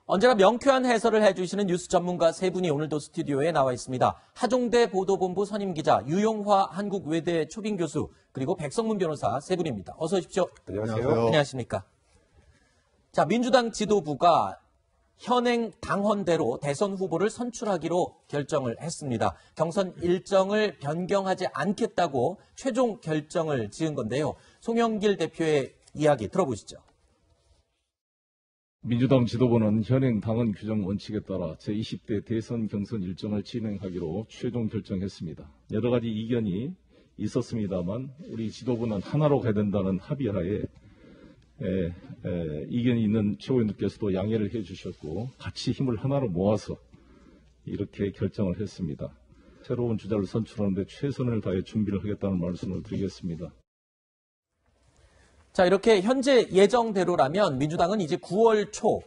언제나 명쾌한 해설을 해주시는 뉴스 전문가 세 분이 오늘도 스튜디오에 나와 있습니다. 하종대 보도본부 선임기자, 유용화 한국외대 초빙 교수, 그리고 백성문 변호사 세 분입니다. 어서 오십시오. 안녕하세요. 안녕하십니까. 자, 민주당 지도부가 현행 당헌대로 대선 후보를 선출하기로 결정을 했습니다. 경선 일정을 변경하지 않겠다고 최종 결정을 지은 건데요. 송영길 대표의 이야기 들어보시죠. 민주당 지도부는 현행 당헌 규정 원칙에 따라 제20대 대선 경선 일정을 진행하기로 최종 결정했습니다. 여러 가지 이견이 있었습니다만 우리 지도부는 하나로 가야 된다는 합의하에 이견이 있는 최고위원들께서도 양해를 해주셨고 같이 힘을 하나로 모아서 이렇게 결정을 했습니다. 새로운 주자를 선출하는데 최선을 다해 준비를 하겠다는 말씀을 드리겠습니다. 자, 이렇게 현재 예정대로라면 민주당은 이제 9월 초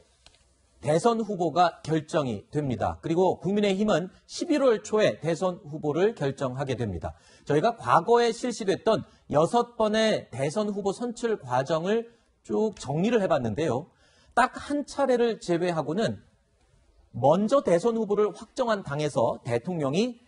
대선 후보가 결정이 됩니다. 그리고 국민의힘은 11월 초에 대선 후보를 결정하게 됩니다. 저희가 과거에 실시됐던 6번의 대선 후보 선출 과정을 쭉 정리를 해봤는데요. 딱 한 차례를 제외하고는 먼저 대선 후보를 확정한 당에서 대통령이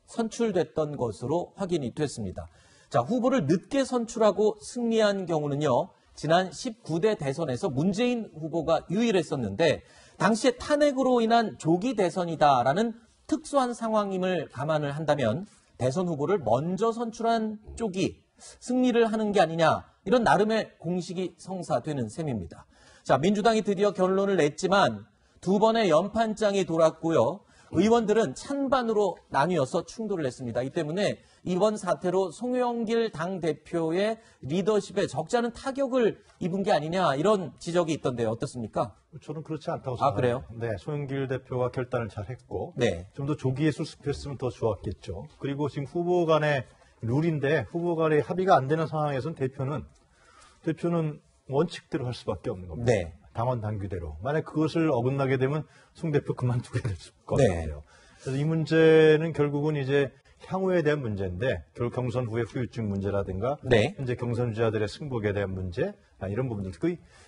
선출됐던 것으로 확인이 됐습니다. 자, 후보를 늦게 선출하고 승리한 경우는요, 지난 19대 대선에서 문재인 후보가 유일했었는데, 당시에 탄핵으로 인한 조기 대선이다라는 특수한 상황임을 감안을 한다면, 대선 후보를 먼저 선출한 쪽이 승리를 하는 게 아니냐, 이런 나름의 공식이 성사되는 셈입니다. 자, 민주당이 드디어 결론을 냈지만, 2번의 연판장이 돌았고요. 의원들은 찬반으로 나뉘어서 충돌을 했습니다. 이 때문에 이번 사태로 송영길 당대표의 리더십에 적지 않은 타격을 입은 게 아니냐 이런 지적이 있던데요. 어떻습니까? 저는 그렇지 않다고 생각합니다. 그래요? 네, 송영길 대표가 결단을 잘 했고 네. 좀 더 조기에 수습했으면 더 좋았겠죠. 그리고 지금 후보 간의 룰인데 후보 간의 합의가 안 되는 상황에서는 대표는 원칙대로 할 수밖에 없는 겁니다. 네. 당원 당규대로. 만약 그것을 어긋나게 되면 송 대표 그만두게 될 것 네. 같아요. 그래서 이 문제는 결국은 이제 향후에 대한 문제인데 결국 경선 후의 후유증 문제라든가 네. 현재 경선주자들의 승복에 대한 문제 이런 부분들.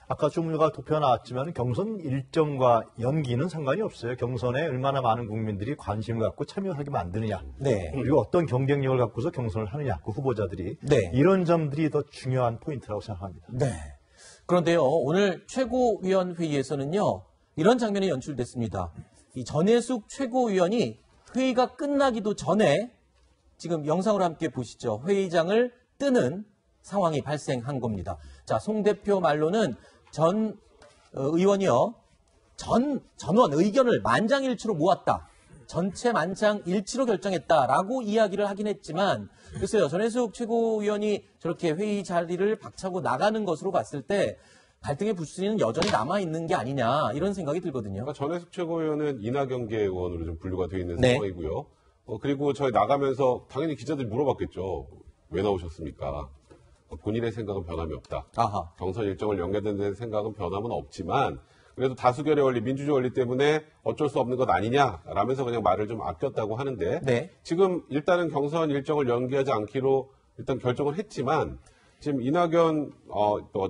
아까 조문가 도표 나왔지만 경선 일정과 연기는 상관이 없어요. 경선에 얼마나 많은 국민들이 관심을 갖고 참여하게 만드느냐. 네. 그리고 어떤 경쟁력을 갖고서 경선을 하느냐. 그 후보자들이. 네. 이런 점들이 더 중요한 포인트라고 생각합니다. 네. 그런데요, 오늘 최고위원회의에서는요, 이런 장면이 연출됐습니다. 이 전해숙 최고위원이 회의가 끝나기도 전에 지금 영상으로 함께 보시죠. 회의장을 뜨는 상황이 발생한 겁니다. 자, 송 대표 말로는 전 의원이요, 전원 의견을 만장일치로 모았다. 전체 만장일치로 결정했다라고 이야기를 하긴 했지만 글쎄요. 전해숙 최고위원이 저렇게 회의 자리를 박차고 나가는 것으로 봤을 때 갈등의 불씨는 여전히 남아있는 게 아니냐 이런 생각이 들거든요. 그러니까 전해숙 최고위원은 이낙연계 의원으로 좀 분류가 되어 있는 네. 상황이고요. 그리고 저희 나가면서 당연히 기자들이 물어봤겠죠. 왜 나오셨습니까? 본인의 생각은 변함이 없다. 아하. 경선 일정을 연계된다는 생각은 변함은 없지만 그래도 다수결의 원리, 민주주의 원리 때문에 어쩔 수 없는 것 아니냐라면서 그냥 말을 좀 아꼈다고 하는데 네. 지금 일단은 경선 일정을 연기하지 않기로 일단 결정을 했지만 지금 이낙연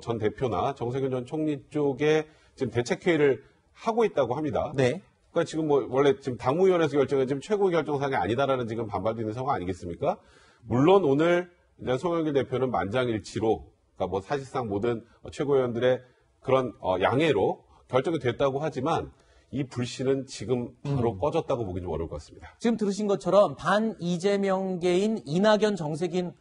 전 대표나 정세균 전 총리 쪽에 지금 대책회의를 하고 있다고 합니다. 네. 그러니까 지금 뭐 원래 지금 당무위원회에서 결정한 지금 최고 결정사항이 아니다라는 지금 반발도 있는 상황 아니겠습니까? 물론 오늘 이제 송영길 대표는 만장일치로 그러니까 뭐 사실상 모든 최고위원들의 그런 양해로 결정이 됐다고 하지만 이 불씨는 지금 바로 꺼졌다고 보기 좀 어려울 것 같습니다. 지금 들으신 것처럼 반 이재명계인 이낙연 정세균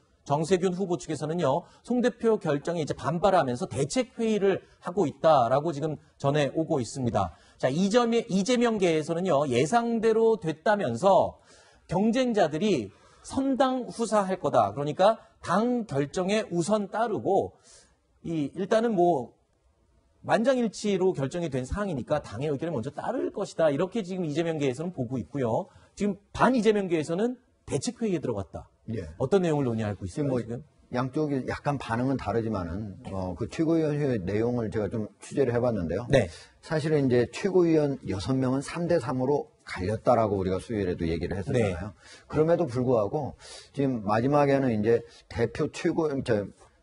후보 측에서는요, 송 대표 결정에 이제 반발하면서 대책 회의를 하고 있다라고 지금 전해 오고 있습니다. 자, 이재명계에서는요, 예상대로 됐다면서 경쟁자들이 선당 후사할 거다. 그러니까 당 결정에 우선 따르고 일단은 뭐 만장일치로 결정이 된 사항이니까 당의 의견을 먼저 따를 것이다. 이렇게 지금 이재명계에서는 보고 있고요. 지금 반 이재명계에서는 대책회의에 들어갔다. 예. 어떤 내용을 논의하고 있습니까? 지금? 양쪽이 약간 반응은 다르지만은 그 최고위원회 내용을 제가 좀 취재를 해봤는데요. 네. 사실은 이제 최고위원 6명은 3대3으로 갈렸다라고 우리가 수요일에도 얘기를 했었잖아요. 네. 그럼에도 불구하고 지금 마지막에는 이제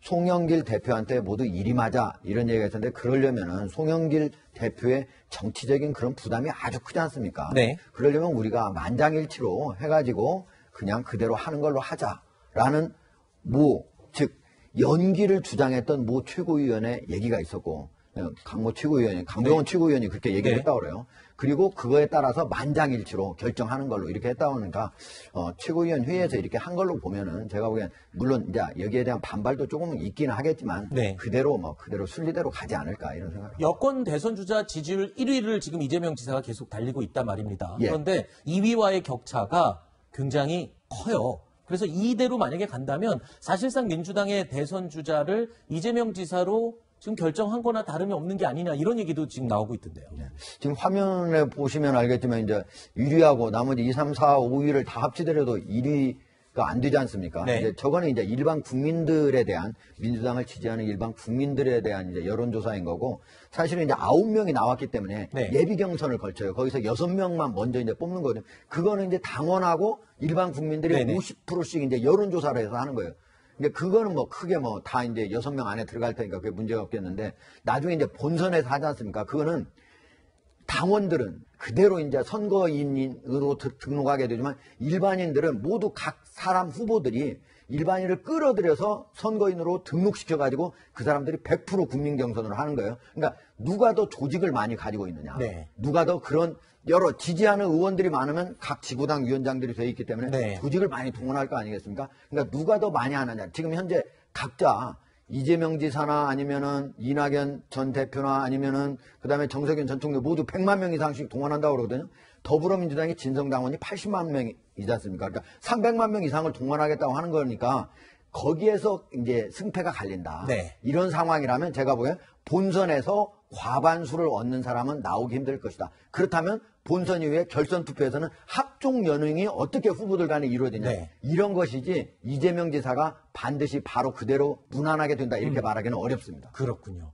송영길 대표한테 모두 일임하자 이런 얘기가 있었는데 그러려면은 송영길 대표의 정치적인 그런 부담이 아주 크지 않습니까? 네. 그러려면 우리가 만장일치로 해가지고 그냥 그대로 하는 걸로 하자라는 즉 연기를 주장했던 모 최고위원의 얘기가 있었고 강모 최고위원이 강병원 최고위원이 그렇게 얘기를 네. 했다고 그래요. 그리고 그거에 따라서 만장일치로 결정하는 걸로 이렇게 했다고 하니까 최고위원 회의에서 이렇게 한 걸로 보면은 제가 보기엔 물론 이제 여기에 대한 반발도 조금은 있기는 하겠지만 네. 그대로 순리대로 가지 않을까 이런 생각. 여권 대선 주자 지지율 1위를 지금 이재명 지사가 계속 달리고 있단 말입니다. 예. 그런데 2위와의 격차가 굉장히 커요. 그래서 이대로 만약에 간다면 사실상 민주당의 대선 주자를 이재명 지사로 지금 결정한 거나 다름이 없는 게 아니냐 이런 얘기도 지금 나오고 있던데요. 지금 화면에 보시면 알겠지만 이제 1위하고 나머지 2, 3, 4, 5위를 다 합치더라도 1위가 안 되지 않습니까? 네. 이제 저거는 이제 일반 국민들에 대한 민주당을 지지하는 일반 국민들에 대한 이제 여론조사인 거고 사실은 이제 9명이 나왔기 때문에 네. 예비 경선을 걸쳐요. 거기서 6명만 먼저 이제 뽑는 거거든요. 그거는 이제 당원하고 일반 국민들이 네네. 50%씩 이제 여론조사를 해서 하는 거예요. 근데 그거는 뭐 크게 뭐 다 이제 6명 안에 들어갈 테니까 그게 문제가 없겠는데 나중에 이제 본선에서 하지 않습니까? 그거는 당원들은 그대로 이제 선거인으로 등록하게 되지만 일반인들은 모두 각 사람 후보들이 일반인을 끌어들여서 선거인으로 등록시켜가지고 그 사람들이 100% 국민 경선을 하는 거예요. 그러니까 누가 더 조직을 많이 가지고 있느냐. 네. 누가 더 그런 여러 지지하는 의원들이 많으면 각 지구당 위원장들이 되어 있기 때문에 네. 조직을 많이 동원할 거 아니겠습니까? 그러니까 누가 더 많이 하느냐. 지금 현재 각자 이재명 지사나 아니면은 이낙연 전 대표나 아니면은 그다음에 정세균 전 총리 모두 100만 명 이상씩 동원한다고 그러거든요. 더불어민주당의 진성당원이 80만 명이지 않습니까? 그러니까 300만 명 이상을 동원하겠다고 하는 거니까 거기에서 이제 승패가 갈린다. 네. 이런 상황이라면 제가 보기엔 본선에서 과반수를 얻는 사람은 나오기 힘들 것이다. 그렇다면 본선 이후에 결선 투표에서는 합종 연응이 어떻게 후보들 간에 이루어지냐. 네. 이런 것이지 이재명 지사가 반드시 바로 그대로 무난하게 된다 이렇게 말하기는 어렵습니다. 그렇군요.